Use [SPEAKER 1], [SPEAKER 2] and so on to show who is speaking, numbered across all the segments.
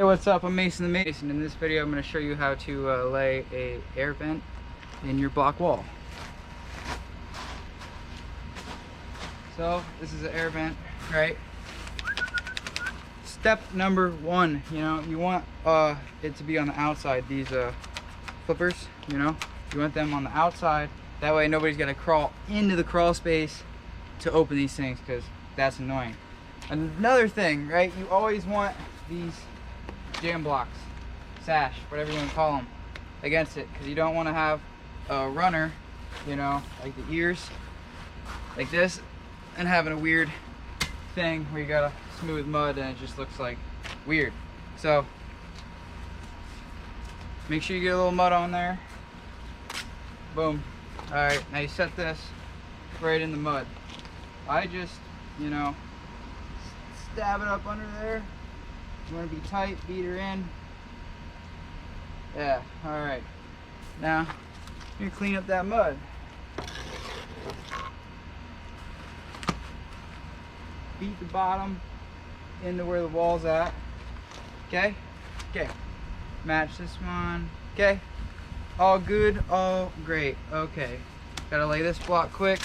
[SPEAKER 1] what's up? I'm Mason the Mason. In this video I'm going to show you how to lay a air vent in your block wall. So this is an air vent, right? Step number one, you want it to be on the outside. These flippers, you want them on the outside. That way nobody's got to crawl into the crawl space to open these things, because that's annoying. Another thing, right? You always want these jam blocks, sash, whatever you want to call them, against it, because you don't want to have a runner, like the ears, like this, and having a weird thing where you got a smooth mud and it just looks like weird. So make sure you get a little mud on there. Boom. All right, now you set this right in the mud. I just, stab it up under there. You want to be tight, beat her in. Yeah, all right. Now, you're gonna clean up that mud. Beat the bottom into where the wall's at. Okay? Okay. Match this one. Okay. All good, all great. Okay. Gotta lay this block quick.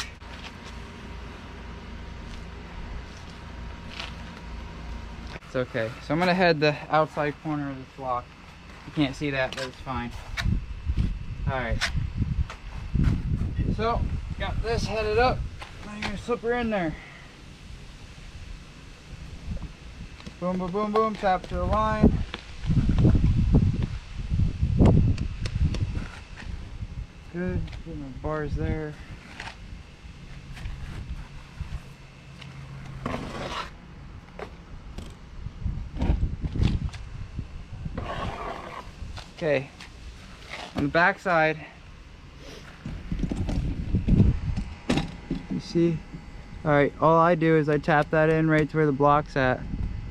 [SPEAKER 1] It's okay. So I'm gonna head the outside corner of this block. You can't see that, but it's fine. Alright. So, got this headed up. Now you're gonna slip her in there. Boom, boom, boom, boom. Tap to the line. Good. Get my bars there. Okay, on the back side, you see, all right, all I do is I tap that in right to where the block's at.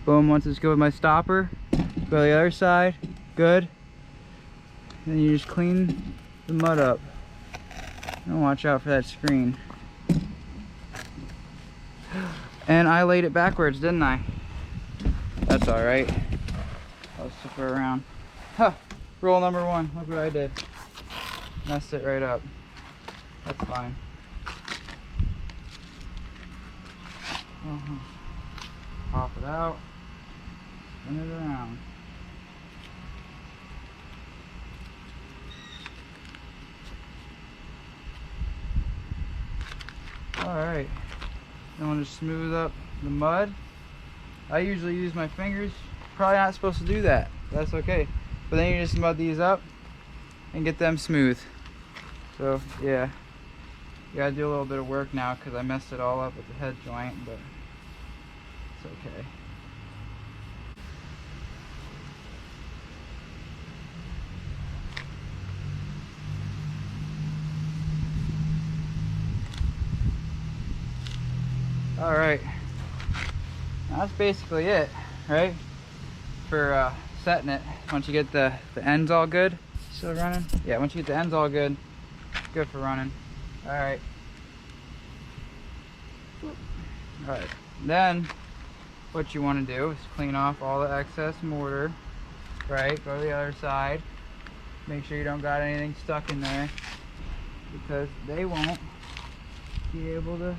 [SPEAKER 1] Boom, once it's good with my stopper, go to the other side, good. Then you just clean the mud up. And watch out for that screen. And I laid it backwards, didn't I? That's all right. I'll flip her around. Huh. Rule number one, look what I did. Messed it right up. That's fine. Pop it out. Spin it around. Alright. Then we'll just smooth up the mud. I usually use my fingers. Probably not supposed to do that. That's okay. But then you just mud these up and get them smooth. So yeah, you gotta do a little bit of work now because I messed it all up with the head joint, but it's okay. All right, now that's basically it, right? For setting it. Once you get the ends all good. Still running? Yeah, once you get the ends all good, good for running. Alright. Alright. Then what you want to do is clean off all the excess mortar. Right? Go to the other side. Make sure you don't got anything stuck in there, because they won't be able to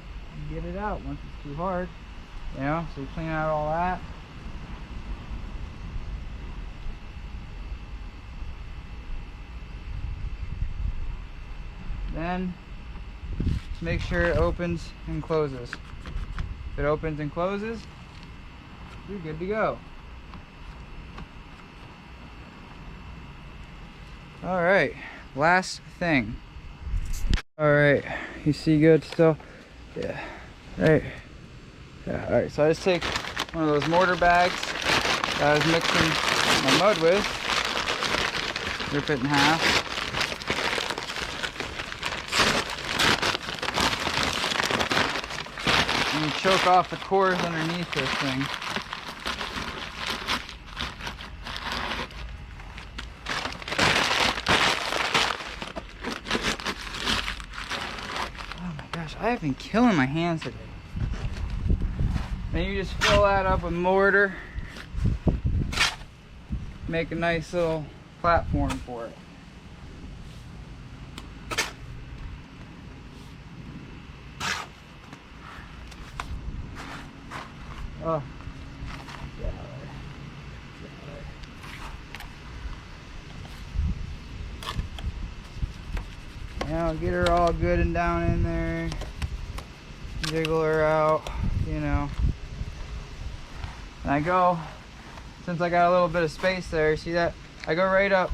[SPEAKER 1] get it out once it's too hard. So you clean out all that. Then make sure it opens and closes. If it opens and closes, you're good to go. Alright, last thing. Alright, you see good still? Yeah. Right. Yeah, alright, so I just take one of those mortar bags that I was mixing my mud with, rip it in half. And you choke off the cores underneath this thing. Oh my gosh, I have been killing my hands today. Then you just fill that up with mortar. make a nice little platform for it. Oh. Now get her all good and down in there. Jiggle her out, you know. And I go, since I got a little bit of space there, see that? I go right up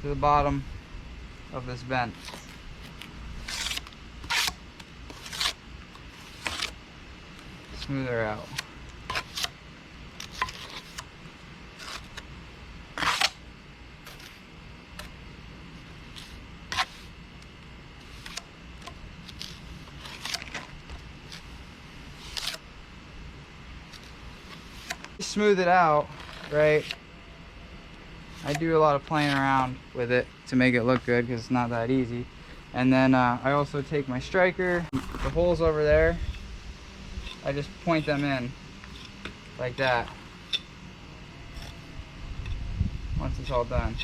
[SPEAKER 1] to the bottom of this vent. Smooth her out. Smooth it out, right? I do a lot of playing around with it to make it look good because it's not that easy. And then I also take my striker, the holes over there, I just point them in like that once it's all done.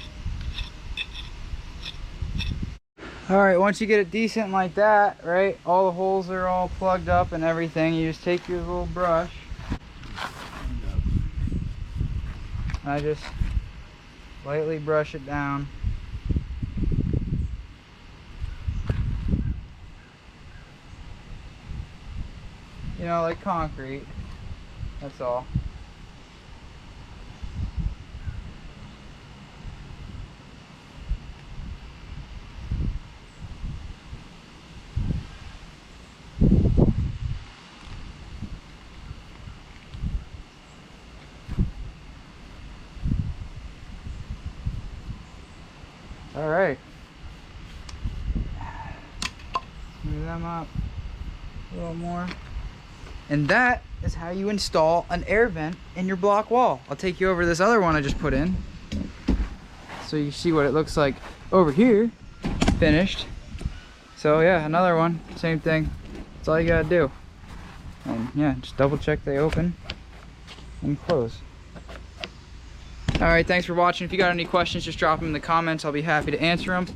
[SPEAKER 1] Alright, once you get it decent like that, right, all the holes are all plugged up and everything, you just take your little brush. I just lightly brush it down. You know, like concrete. That's all. All right. Smooth them up a little more. And that is how you install an air vent in your block wall. I'll take you over this other one I just put in, so you see what it looks like over here, finished. So yeah, another one, same thing. That's all you gotta do. And yeah, just double check they open and close. All right, thanks for watching. If you got any questions, just drop them in the comments. I'll be happy to answer them.